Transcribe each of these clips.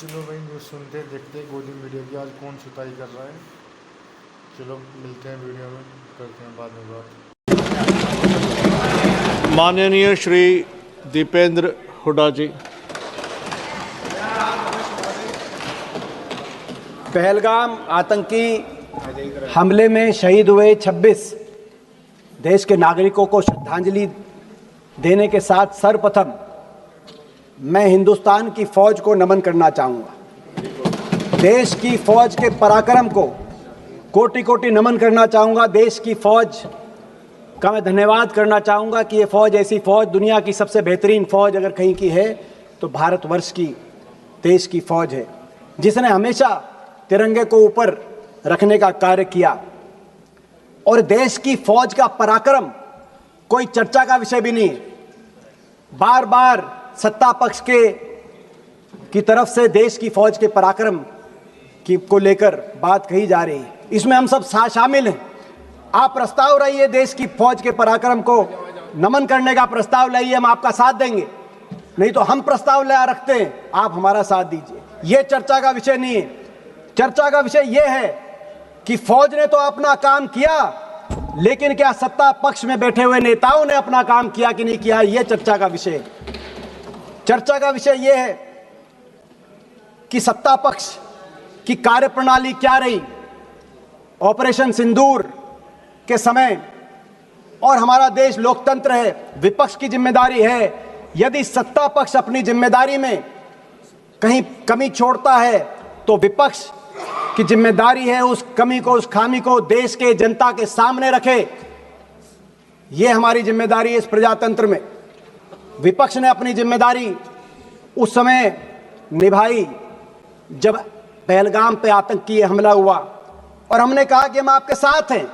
चलो भाई न्यूज़ सुनते हैं, देखते हैं गोदी मीडिया की आज कौन सुताई कर रहा है। चलो मिलते हैं वीडियो में, करते हैं बाद में बात। माननीय श्री दीपेंद्र हुड्डा जी। पहलगाम आतंकी हमले में शहीद हुए 26 देश के नागरिकों को श्रद्धांजलि देने के साथ सर्वप्रथम मैं हिंदुस्तान की फौज को नमन करना चाहूँगा। देश की फौज के पराक्रम को कोटि कोटि नमन करना चाहूँगा। देश की फौज का मैं धन्यवाद करना चाहूँगा कि ये फौज, ऐसी फौज, दुनिया की सबसे बेहतरीन फौज अगर कहीं की है तो भारतवर्ष की देश की फौज है, जिसने हमेशा तिरंगे को ऊपर रखने का कार्य किया। और देश की फौज का पराक्रम कोई चर्चा का विषय भी नहीं है। बार बार सत्ता पक्ष की तरफ से देश की फौज के पराक्रम को लेकर बात कही जा रही है, इसमें हम सब शामिल हैं। आप प्रस्ताव लाइए, देश की फौज के पराक्रम को नमन करने का प्रस्ताव लाइए, हम आपका साथ देंगे। नहीं तो हम प्रस्ताव ला रखते हैं, आप हमारा साथ दीजिए। ये चर्चा का विषय नहीं है। चर्चा का विषय यह है कि फौज ने तो अपना काम किया, लेकिन क्या सत्ता पक्ष में बैठे हुए नेताओं ने अपना काम किया कि नहीं किया, यह चर्चा का विषय है। चर्चा का विषय यह है कि सत्ता पक्ष की कार्यप्रणाली क्या रही ऑपरेशन सिंदूर के समय। और हमारा देश लोकतंत्र है, विपक्ष की जिम्मेदारी है, यदि सत्ता पक्ष अपनी जिम्मेदारी में कहीं कमी छोड़ता है तो विपक्ष की जिम्मेदारी है उस कमी को, उस खामी को देश के जनता के सामने रखे। यह हमारी जिम्मेदारी है इस प्रजातंत्र में। विपक्ष ने अपनी जिम्मेदारी उस समय निभाई जब पहलगाम पे आतंकी हमला हुआ, और हमने कहा कि हम आपके साथ हैं।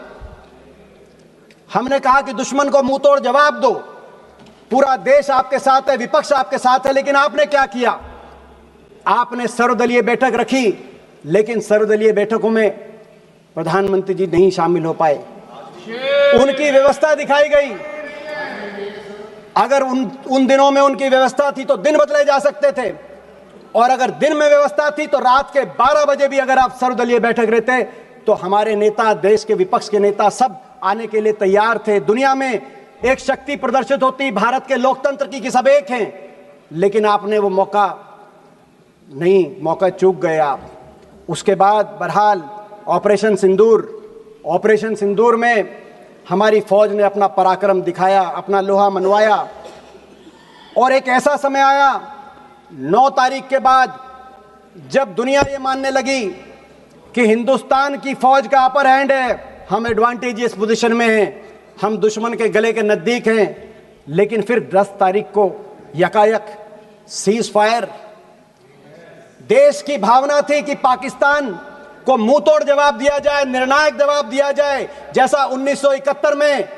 हमने कहा कि दुश्मन को मुंह तोड़ जवाब दो, पूरा देश आपके साथ है, विपक्ष आपके साथ है। लेकिन आपने क्या किया? आपने सर्वदलीय बैठक रखी, लेकिन सर्वदलीय बैठकों में प्रधानमंत्री जी नहीं शामिल हो पाए। उनकी व्यवस्था दिखाई गई। अगर उन दिनों में उनकी व्यवस्था थी तो दिन बदले जा सकते थे, और अगर दिन में व्यवस्था थी तो रात के 12 बजे भी अगर आप सर्वदलीय बैठक रहते तो हमारे नेता, देश के विपक्ष के नेता सब आने के लिए तैयार थे। दुनिया में एक शक्ति प्रदर्शित होती भारत के लोकतंत्र की कि सब एक हैं, लेकिन आपने वो मौका चूक गए आप। उसके बाद बहरहाल ऑपरेशन सिंदूर में हमारी फौज ने अपना पराक्रम दिखाया, अपना लोहा मनवाया। और एक ऐसा समय आया 9 तारीख के बाद जब दुनिया ये मानने लगी कि हिंदुस्तान की फौज का अपर हैंड है, हम एडवांटेजियस पोजीशन में हैं, हम दुश्मन के गले के नज़दीक हैं। लेकिन फिर 10 तारीख को यकायक सीज फायर। देश की भावना थी कि पाकिस्तान को मुंह तोड़ जवाब दिया जाए, निर्णायक जवाब दिया जाए, जैसा 1971 में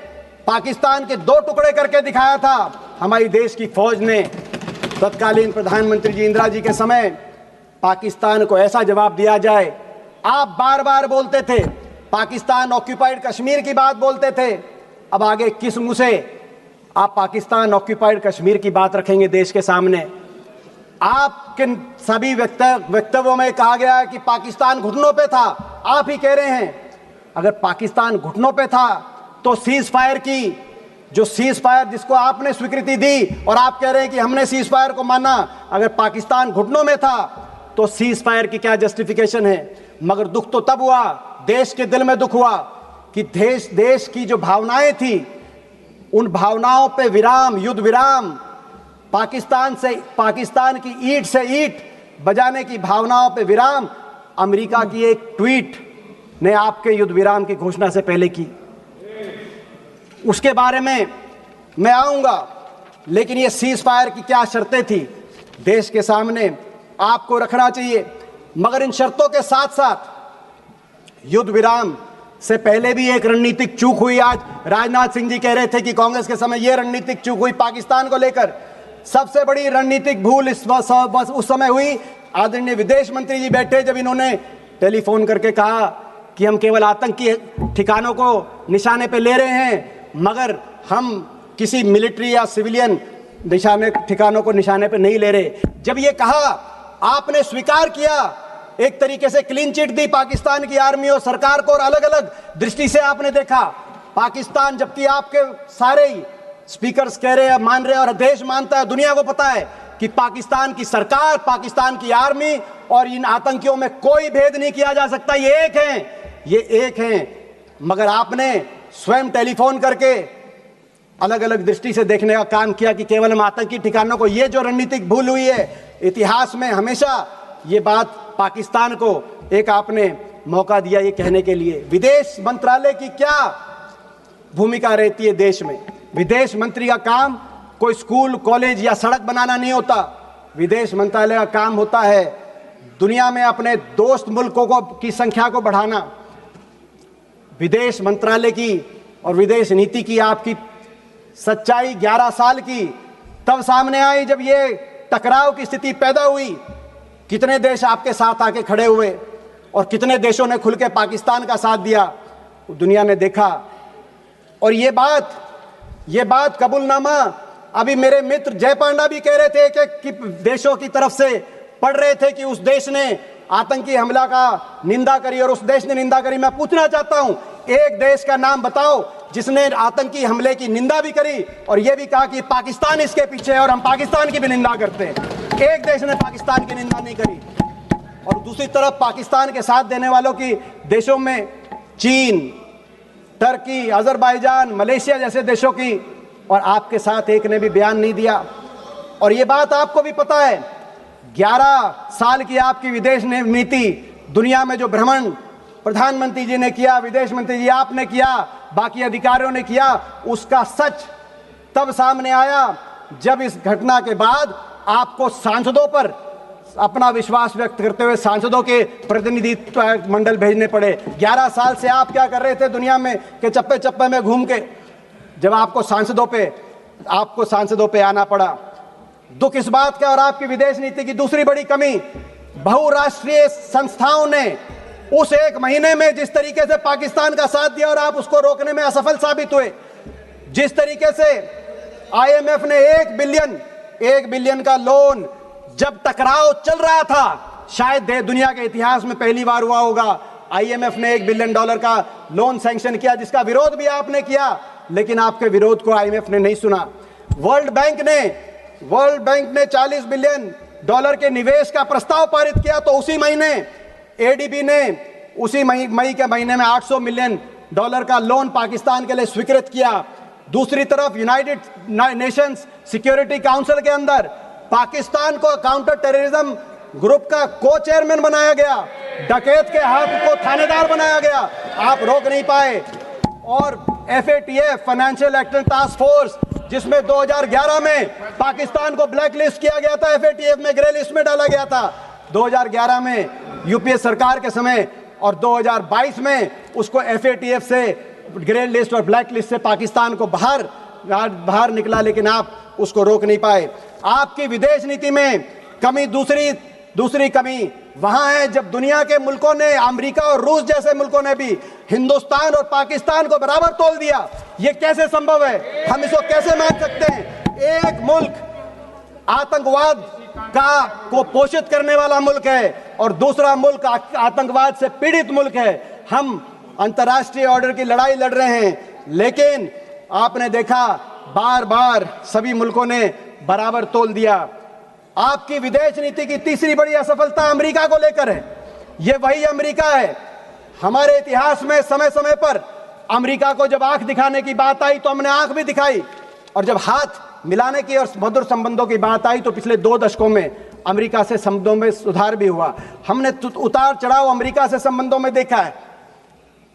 पाकिस्तान के 2 टुकड़े करके दिखाया था हमारी देश की फौज ने। तत्कालीन प्रधानमंत्री जी इंदिरा जी के समय पाकिस्तान को ऐसा जवाब दिया जाए। आप बार बार बोलते थे पाकिस्तान ऑक्यूपाइड कश्मीर की बात बोलते थे, अब आगे किस मुंह से आप पाकिस्तान ऑक्यूपाइड कश्मीर की बात रखेंगे देश के सामने? आपके सभी वक्तव्यों में कहा गया है कि पाकिस्तान घुटनों पे था। आप ही कह रहे हैं अगर पाकिस्तान घुटनों पे था तो सीज फायर जिसको आपने स्वीकृति दी, और आप कह रहे हैं कि हमने सीज फायर को माना, अगर पाकिस्तान घुटनों में था तो सीज फायर की क्या जस्टिफिकेशन है? मगर दुख तो तब हुआ, देश के दिल में दुख हुआ कि देश की जो भावनाएं थी उन भावनाओं पे विराम, युद्ध विराम, पाकिस्तान की ईंट से ईंट बजाने की भावनाओं पे विराम अमेरिका की एक ट्वीट ने आपके युद्ध विराम की घोषणा से पहले की। उसके बारे में मैं आऊंगा, लेकिन ये सीज फायर की क्या शर्तें थी देश के सामने आपको रखना चाहिए। मगर इन शर्तों के साथ साथ युद्ध विराम से पहले भी एक रणनीतिक चूक हुई। आज राजनाथ सिंह जी कह रहे थे कि कांग्रेस के समय यह रणनीतिक चूक हुई पाकिस्तान को लेकर। सबसे बड़ी रणनीतिक भूल उस समय हुई, आदरणीय विदेश मंत्री जी बैठे जब इन्होंने टेलीफोन करके कहा कि हम केवल आतंकी ठिकानों को निशाने पे ले रहे हैं, मगर हम किसी मिलिट्री या सिविलियन ठिकानों को निशाने पे नहीं ले रहे। जब ये कहा आपने स्वीकार किया, एक तरीके से क्लीन चिट दी पाकिस्तान की आर्मी और सरकार को, और अलग अलग दृष्टि से आपने देखा पाकिस्तान, जबकि आपके सारे ही स्पीकर्स कह रहे हैं, मान रहे हैं, और देश मानता है, दुनिया को पता है कि पाकिस्तान की सरकार, पाकिस्तान की आर्मी और इन आतंकियों में कोई भेद नहीं किया जा सकता, ये एक हैं। मगर आपने स्वयं टेलीफोन करके अलग अलग दृष्टि से देखने का काम किया कि केवल हम आतंकी ठिकानों को, ये जो रणनीतिक भूल हुई है इतिहास में, हमेशा ये बात पाकिस्तान को एक आपने मौका दिया ये कहने के लिए। विदेश मंत्रालय की क्या भूमिका रहती है देश में? विदेश मंत्री का काम कोई स्कूल, कॉलेज या सड़क बनाना नहीं होता। विदेश मंत्रालय का काम होता है दुनिया में अपने दोस्त मुल्कों की संख्या को बढ़ाना। विदेश मंत्रालय की और विदेश नीति की आपकी सच्चाई 11 साल की तब सामने आई जब ये टकराव की स्थिति पैदा हुई। कितने देश आपके साथ आके खड़े हुए और कितने देशों ने खुल के पाकिस्तान का साथ दिया, दुनिया ने देखा। और ये बात कबूलनामा अभी मेरे मित्र जय पांडा भी कह रहे थे कि देशों की तरफ से पढ़ रहे थे कि उस देश ने आतंकी हमला का निंदा करी और उस देश ने निंदा करी। मैं पूछना चाहता हूं, एक देश का नाम बताओ जिसने आतंकी हमले की निंदा भी करी और यह भी कहा कि पाकिस्तान इसके पीछे है और हम पाकिस्तान की भी निंदा करते हैं। एक देश ने पाकिस्तान की निंदा नहीं करी। और दूसरी तरफ पाकिस्तान के साथ देने वालों की देशों में चीन, टर्की, अजरबैजान, मलेशिया जैसे देशों की, और आपके साथ एक ने भी बयान नहीं दिया। और ये बात आपको भी पता है, 11 साल की आपकी विदेश नीति, दुनिया में जो भ्रमण प्रधानमंत्री जी ने किया, विदेश मंत्री जी आपने किया, बाकी अधिकारियों ने किया, उसका सच तब सामने आया जब इस घटना के बाद आपको सांसदों पर अपना विश्वास व्यक्त करते हुए सांसदों के प्रतिनिधि मंडल भेजने पड़े। 11 साल से आप क्या कर रहे थे दुनिया में के चप्पे चप्पे में घूम के, जब आपको सांसदों पे आना पड़ा। दुख इस बात का, और आपकी विदेश नीति की दूसरी बड़ी कमी, बहुराष्ट्रीय संस्थाओं ने उस एक महीने में जिस तरीके से पाकिस्तान का साथ दिया और आप उसको रोकने में असफल साबित हुए। जिस तरीके से IMF ने 1 बिलियन का लोन, जब टकराव चल रहा था, शायद दुनिया के इतिहास में पहली बार हुआ होगा, IMF ने $1 बिलियन का लोन सैंक्शन किया, जिसका विरोध भी आपने किया, लेकिन आपके विरोध को IMF ने नहीं सुना। वर्ल्ड बैंक ने $40 बिलियन के निवेश का प्रस्ताव पारित किया, तो उसी महीने ADB ने उसी मई के महीने में $800 मिलियन का लोन पाकिस्तान के लिए स्वीकृत किया। दूसरी तरफ यूनाइटेड नेशंस सिक्योरिटी काउंसिल के अंदर पाकिस्तान को काउंटर टेररिज्म ग्रुप का को चेयरमैन बनाया गया, डकैत के हाथ को थानेदार बनाया गया, आप रोक नहीं पाए। और FATF financial action task force, जिसमें 2011 में पाकिस्तान को ब्लैक लिस्ट किया गया था, FATF में ग्रे लिस्ट में डाला गया था 2011 में UPA सरकार के समय, और 2022 में उसको FATF से ग्रे लिस्ट और ब्लैक लिस्ट से पाकिस्तान को बाहर निकला, लेकिन आप उसको रोक नहीं पाए। आपकी विदेश नीति में कमी, दूसरी कमी वहां है जब दुनिया के मुल्कों ने, अमेरिका और रूस जैसे मुल्कों ने भी हिंदुस्तान और पाकिस्तान को बराबर तोल दिया। ये कैसे संभव है? हम इसको कैसे मान सकते हैं? एक मुल्क आतंकवाद को पोषित करने वाला मुल्क है और दूसरा मुल्क आतंकवाद से पीड़ित मुल्क है। हम अंतर्राष्ट्रीय ऑर्डर की लड़ाई लड़ रहे हैं, लेकिन आपने देखा बार बार सभी मुल्कों ने बराबर तोल दिया। आपकी विदेश नीति की तीसरी बड़ी असफलता अमेरिका को लेकर है। यह वही अमेरिका है, हमारे इतिहास में समय समय पर अमेरिका को जब आंख दिखाने की बात आई तो हमने आंख भी दिखाई, और जब हाथ मिलाने की और मधुर संबंधों की बात आई तो पिछले 2 दशकों में अमेरिका से संबंधों में सुधार भी हुआ। हमने उतार चढ़ाव अमेरिका से संबंधों में देखा है।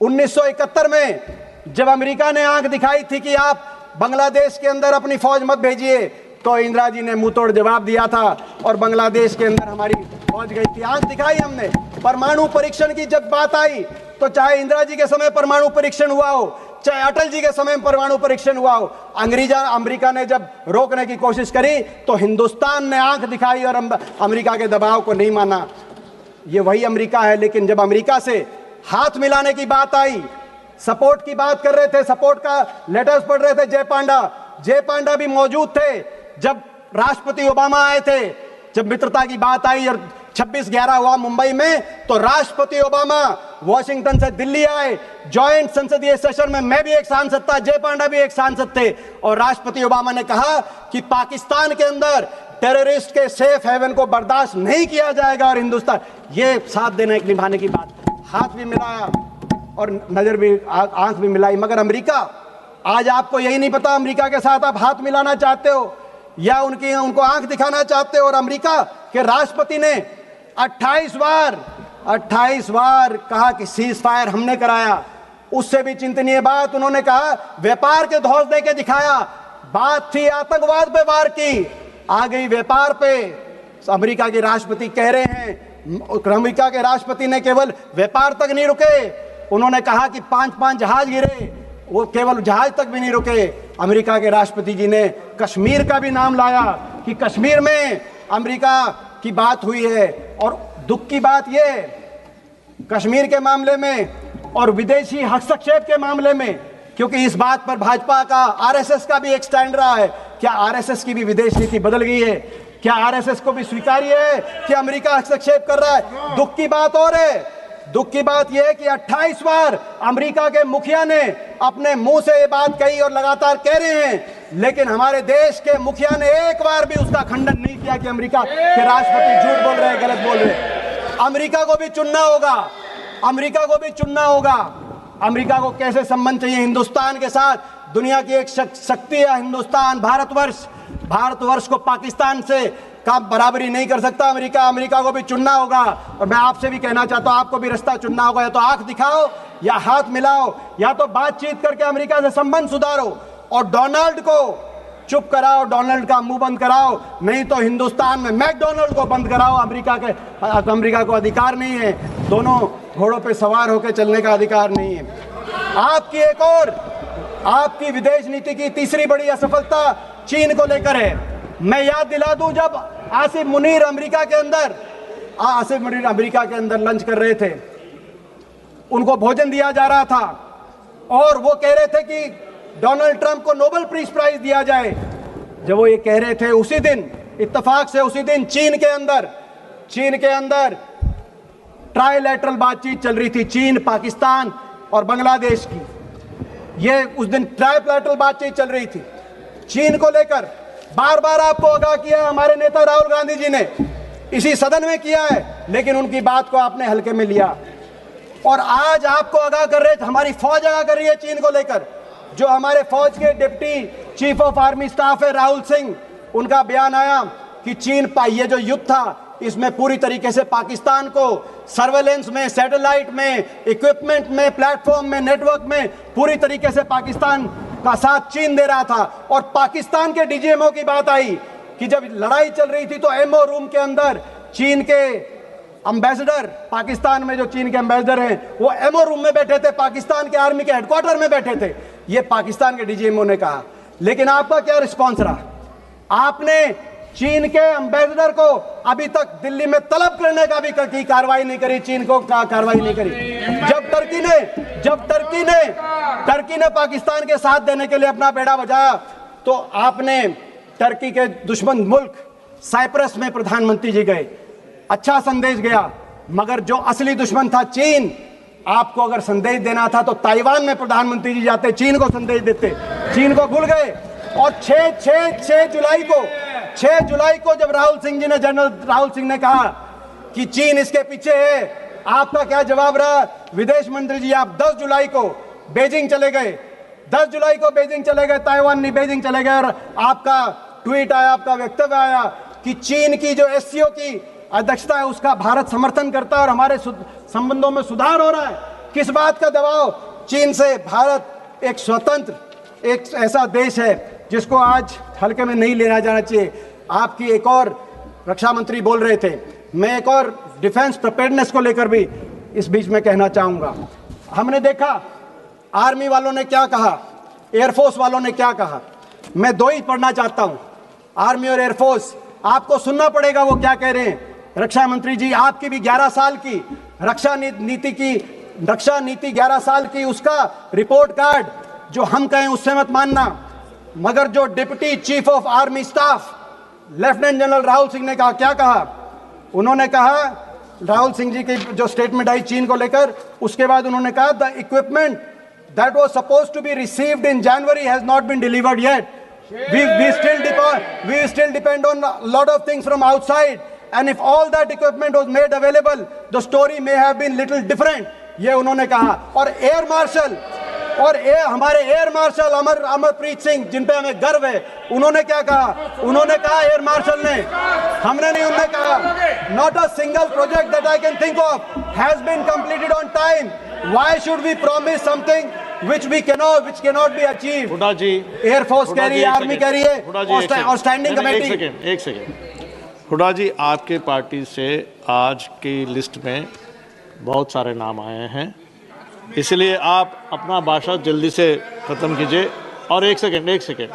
1971 में जब अमेरिका ने आंख दिखाई थी कि आप बांग्लादेश के अंदर अपनी फौज मत भेजिए, तो इंदिरा जी ने मुंह तोड़ जवाब दिया था और बांग्लादेश के अंदर हमारी फौज गई थी। आंख दिखाई हमने। परमाणु परीक्षण की जब बात आई तो चाहे इंदिरा जी के समय परमाणु परीक्षण हुआ हो, चाहे अटल जी के समय परमाणु परीक्षण हुआ हो, अमेरिका ने जब रोकने की कोशिश करी तो हिंदुस्तान ने आंख दिखाई और अमेरिका के दबाव को नहीं माना। ये वही अमेरिका है। लेकिन जब अमेरिका से हाथ मिलाने की बात आई, सपोर्ट की बात कर रहे थे, सपोर्ट का लेटर्स पढ़ रहे थे जय पांडा भी मौजूद थे जब राष्ट्रपति ओबामा आए थे, जब मित्रता की बात आई और 26/11 हुआ मुंबई में, तो राष्ट्रपति ओबामा वॉशिंगटन से दिल्ली आए। जॉइंट संसदीय सेशन में मैं भी एक सांसद था, जय पांडा भी एक सांसद थे, और राष्ट्रपति ओबामा ने कहा कि पाकिस्तान के अंदर टेररिस्ट के सेफ हेवन को बर्दाश्त नहीं किया जाएगा, और हिंदुस्तान ये साथ देने निभाने की बात, हाथ भी मिलाया और नजर भी आंख भी मिलाई। मगर अमेरिका, आज आपको यही नहीं पता अमेरिका के साथ आप हाथ मिलाना चाहते हो या उनको आंख दिखाना चाहते हो। और अमेरिका के राष्ट्रपति ने 28 बार कहा कि सीज फायर हमने कराया। उससे भी चिंतनीय बात उन्होंने कहा व्यापार के धौंस दे के दिखाया। बात थी आतंकवाद पे वार की, आ गई व्यापार पे। अमेरिका के राष्ट्रपति कह रहे हैं, अमेरिका के राष्ट्रपति ने केवल व्यापार तक नहीं रुके, उन्होंने कहा कि 5 जहाज गिरे, वो केवल जहाज तक भी नहीं रुके। अमेरिका के राष्ट्रपति जी ने कश्मीर का भी नाम लाया कि कश्मीर में अमेरिका की बात हुई है। और दुख की बात ये, कश्मीर के मामले में और विदेशी हस्तक्षेप के मामले में, क्योंकि इस बात पर भाजपा का, आरएसएस का भी एक स्टैंड रहा है, क्या आरएसएस की भी विदेश नीति बदल गई है? क्या आरएसएस को भी स्वीकार्य है कि अमेरिका हस्तक्षेप कर रहा है? दुख की बात और है, दुख की बात यह है कि 28 बार अमेरिका के मुखिया ने अपने मुंह से ये बात कही और लगातार कह रहे हैं, लेकिन हमारे देश के मुखिया ने एक बार भी उसका खंडन नहीं किया कि अमेरिका के राष्ट्रपति झूठ बोल रहे हैं, गलत बोल रहे हैं। अमेरिका को भी चुनना होगा, अमेरिका को भी चुनना होगा। अमेरिका को कैसे संबंध चाहिए हिंदुस्तान के साथ? दुनिया की एक शक्ति है हिंदुस्तान, भारतवर्ष को पाकिस्तान से का बराबरी नहीं कर सकता अमेरिका। अमेरिका को भी चुनना होगा। और मैं आपसे भी कहना चाहता हूं, आपको भी रास्ता चुनना होगा, या तो आंख दिखाओ या हाथ मिलाओ, या तो बातचीत करके अमेरिका से संबंध सुधारो और डोनाल्ड को चुप कराओ, डोनाल्ड का मुंह बंद कराओ, नहीं तो हिंदुस्तान में मैकडोनाल्ड को बंद कराओ। अमेरिका को अधिकार नहीं है, दोनों घोड़ों पे सवार होकर चलने का अधिकार नहीं है। आपकी विदेश नीति की तीसरी बड़ी असफलता चीन को लेकर है। मैं याद दिला दूं, जब आसिफ मुनीर अमेरिका के अंदर लंच कर रहे थे, उनको भोजन दिया जा रहा था और वो कह रहे थे कि डोनाल्ड ट्रंप को नोबेल पीस प्राइज दिया जाए। जब वो ये कह रहे थे, उसी दिन इत्तेफाक से उसी दिन चीन के अंदर ट्राइलैटरल बातचीत चल रही थी, चीन, पाकिस्तान और बांग्लादेश की। ये उस दिन ट्राइलैटरल बातचीत चल रही थी चीन को लेकर। बार बार आपको आगाह किया हमारे नेता राहुल गांधी जी ने, इसी सदन में किया है, लेकिन उनकी बात को आपने हल्के में लिया। और आज आपको आगाह कर रहे थे, हमारी फौज आगाह कर रही है चीन को लेकर। जो हमारे फौज के deputy chief of army staff है राहुल सिंह, उनका बयान आया कि चीन ये जो युद्ध था, इसमें पूरी तरीके से पाकिस्तान को सर्वेलेंस में, सैटेलाइट में, इक्विपमेंट में, प्लेटफॉर्म में, नेटवर्क में पूरी तरीके से पाकिस्तान का साथ चीन दे रहा था। और पाकिस्तान के डीजीएमओ की बात आई कि जब लड़ाई चल रही थी तो एमओ रूम के अंदर चीन के एम्बेसडर, पाकिस्तान में जो चीन के एम्बेसडर हैं, वो एमओ रूम में बैठे थे, पाकिस्तान के आर्मी के हेडक्वार्टर में बैठे थे। ये पाकिस्तान के डीजीएमओ ने कहा। लेकिन आपका क्या रिस्पॉन्स रहा? आपने चीन के एम्बेसडर को अभी तक दिल्ली में तलब करने का भी की कार्रवाई नहीं करी, चीन को कार्रवाई नहीं करी। जब टर्की ने पाकिस्तान के साथ देने के लिए अपना बेड़ा बजाया, तो आपने टर्की के दुश्मन मुल्क साइप्रस में प्रधानमंत्री जी गए, अच्छा संदेश गया। मगर जो असली दुश्मन था चीन, आपको अगर संदेश देना था तो ताइवान में प्रधानमंत्री जी जाते, चीन को संदेश देते। चीन को भूल गए। और 6 जुलाई को जब जनरल राहुल सिंह ने कहा कि चीन इसके पीछे है, आपका क्या जवाब रहा? विदेश मंत्री जी आप 10 जुलाई को बेजिंग चले गए, ताइवान नहीं बेजिंग चले गए, और आपका ट्वीट आया, आपका वक्तव्य आया कि चीन की जो एससीओ की अध्यक्षता है उसका भारत समर्थन करता है और हमारे संबंधों में सुधार हो रहा है। किस बात का दबाव? चीन से। भारत एक स्वतंत्र, एक ऐसा देश है जिसको आज हल्के में नहीं लेना जाना चाहिए। आपकी एक और रक्षा मंत्री बोल रहे थे, मैं एक और डिफेंस प्रिपेयर्डनेस को लेकर भी इस बीच में कहना चाहूंगा। हमने देखा आर्मी वालों ने क्या कहा, एयरफोर्स वालों ने क्या कहा। मैं दो ही पढ़ना चाहता हूं, आर्मी और एयरफोर्स। आपको सुनना पड़ेगा वो क्या कह रहे हैं। रक्षा मंत्री जी, आपकी भी 11 साल की रक्षा नीति 11 साल की, उसका रिपोर्ट कार्ड जो हम कहें उससे मत मानना, मगर जो deputy chief of army staff lieutenant general Rahul Singh ने कहा, क्या कहा उन्होंने कहा, राहुल सिंह जी की जो स्टेटमेंट आई चीन को लेकर, उसके बाद उन्होंने कहा the equipment that was supposed to be received in January has not been delivered yet. We still depend on a lot of things from outside, and if all that equipment was made available, the story may have been little different. ये उन्होंने कहा. और air marshal हमारे air marshal Amarpreet Singh, जिन पे हमें गर्व है, उन्होंने क्या कहा? उन्होंने कहा, एयर मार्शल ने, हमने नहीं, उन्होंने कहा, not a single project that I can think of has been completed on time. Why should we promise something which cannot be achieved? Hooda ji, air force कह रही है, आर्मी कह रही है, और स्टैंडिंग कमेटी. एक सेकेंड. हुड्डा जी, आपके पार्टी से आज की लिस्ट में बहुत सारे नाम आए हैं, इसलिए आप अपना भाषण जल्दी से ख़त्म कीजिए. और एक सेकेंड, एक ही सेकेंड,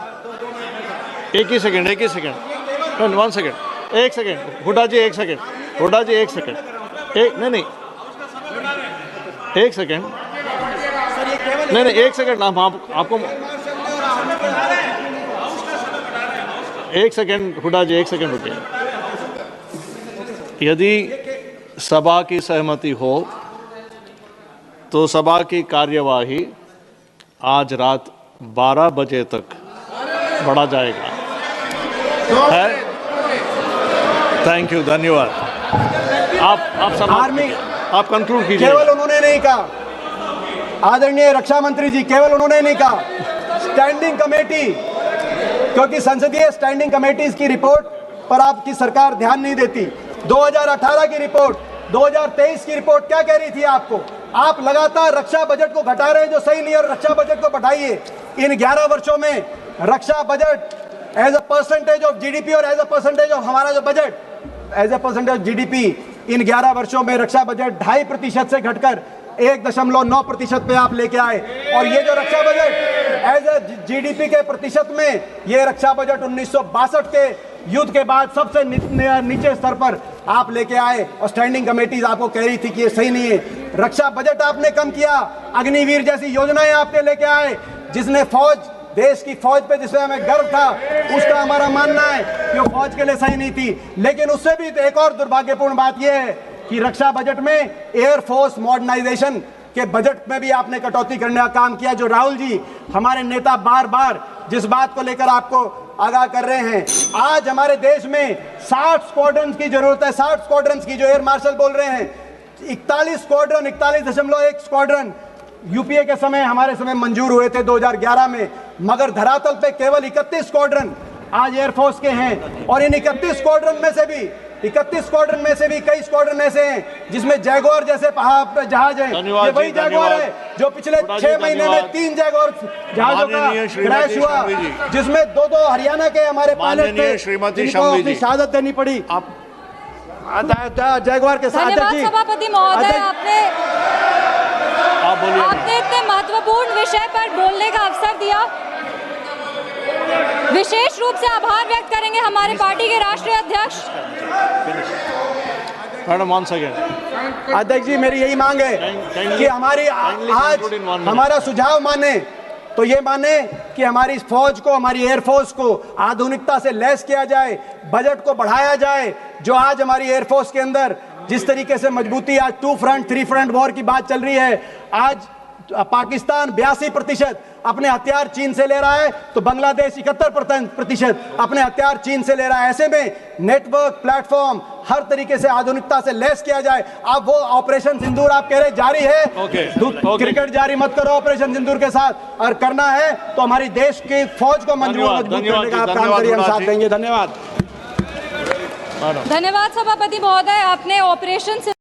1 सेकेंड, एक सेकेंड. हुड्डा जी एक सेकेंड, हुड्डा जी एक सेकेंड, नहीं, एक सेकेंड, नहीं, एक सेकेंड. आपको एक सेकेंड, हुड्डा जी एक सेकेंड रुकिए. यदि सभा की सहमति हो तो सभा की कार्यवाही आज रात 12 बजे तक बढ़ा जाएगा. है? थैंक यू, धन्यवाद. आप सब आप कंक्लूड कीजिए. केवल उन्होंने नहीं कहा, आदरणीय रक्षा मंत्री जी, केवल उन्होंने नहीं कहा, स्टैंडिंग कमेटी, क्योंकि संसदीय स्टैंडिंग कमेटीज की रिपोर्ट पर आपकी सरकार ध्यान नहीं देती. 2018 की रिपोर्ट, 2023 की रिपोर्ट क्या कह रही थी आपको? आप लगातार रक्षा बजट को घटा रहे हैं, जो सही नहीं है, और रक्षा बजट को बढ़ाइए. इन 11 वर्षों में रक्षा budget as a percentage of GDP और एज अ परसेंटेज ऑफ हमारा जो budget as a percentage of GDP, इन 11 वर्षों में रक्षा बजट 2.5% से घटकर 1.9% पे आप लेके आए. और ये जो रक्षा बजट एज अ जीडीपी के प्रतिशत में, ये रक्षा बजट 1962 के युद्ध के बाद सबसे नीचे स्तर पर आप लेके आए. और स्टैंडिंग कमेटीज आपको कह रही थी कि ये सही नहीं है. रक्षा बजट आपने कम किया, अग्निवीर जैसी योजनाएं आपने लेके आए, जिसने फौज, देश की फौज पे जिसमें हमें गर्व था, उसका हमारा मानना है कि वो फौज के लिए सही नहीं थी. लेकिन उससे भी एक और दुर्भाग्यपूर्ण बात यह है कि रक्षा बजट में एयर फोर्स मॉडर्नाइजेशन के बजट में भी आपने कटौती करने का काम किया. जो राहुल जी, हमारे नेता, बार बार जिस बात को लेकर आपको आगाह कर रहे हैं, आज हमारे देश में 60 स्क्वाड्रन की जरूरत है. 60 स्क्वाड्रन की, जो एयर मार्शल बोल रहे हैं, 41 स्क्वाड्रन, 41.1 स्क्वाड्रन यूपीए के समय, हमारे समय मंजूर हुए थे 2011 में, मगर धरातल पे केवल 31 स्क्वाड्रन आज एयरफोर्स के हैं. और इन 31 स्क्वाड्रन में से भी कई स्क्वाड्रन ऐसे हैं जिसमें जैगुआर जैसे जहाज हैं. ये वही जैगुआर है जो पिछले 6 महीने में 3 जैगुआर जहाजों का क्रैश हुआ, जिसमें 2 हरियाणा के हमारे पायलट थे, जिनको अपनी शहादत देनी पड़ी. जैगुआर के साथ. सभापति महोदय, आपने इतने महत्वपूर्ण विषय पर बोलने का अवसर दिया. विशेष रूप से आभार व्यक्त करेंगे हमारे पार्टी के राष्ट्रीय अध्यक्ष. Madam, 1 second. अध्यक्ष जी, मेरी यही मांग है कि हमारी आज हमारा सुझाव माने, तो ये माने कि हमारी फौज को, हमारी एयरफोर्स को आधुनिकता से लैस किया जाए, बजट को बढ़ाया जाए. जो आज हमारी एयरफोर्स के अंदर जिस तरीके से मजबूती, आज 2 फ्रंट 3 फ्रंट वॉर की बात चल रही है. आज पाकिस्तान 82% अपने हथियार चीन से ले रहा है, तो बांग्लादेश 71% अपने हथियार चीन से ले रहा है. ऐसे में नेटवर्क, प्लेटफॉर्म, हर तरीके से आधुनिकता से लैस किया जाए. आप वो ऑपरेशन सिंदूर आप कह रहे जारी है, क्रिकेट जारी मत करो ऑपरेशन सिंदूर के साथ. और करना है तो हमारी देश की फौज को मजबूत करने का आप काम करिए, हम साथ देंगे. धन्यवाद. धन्यवाद सभापति महोदय. आपने ऑपरेशन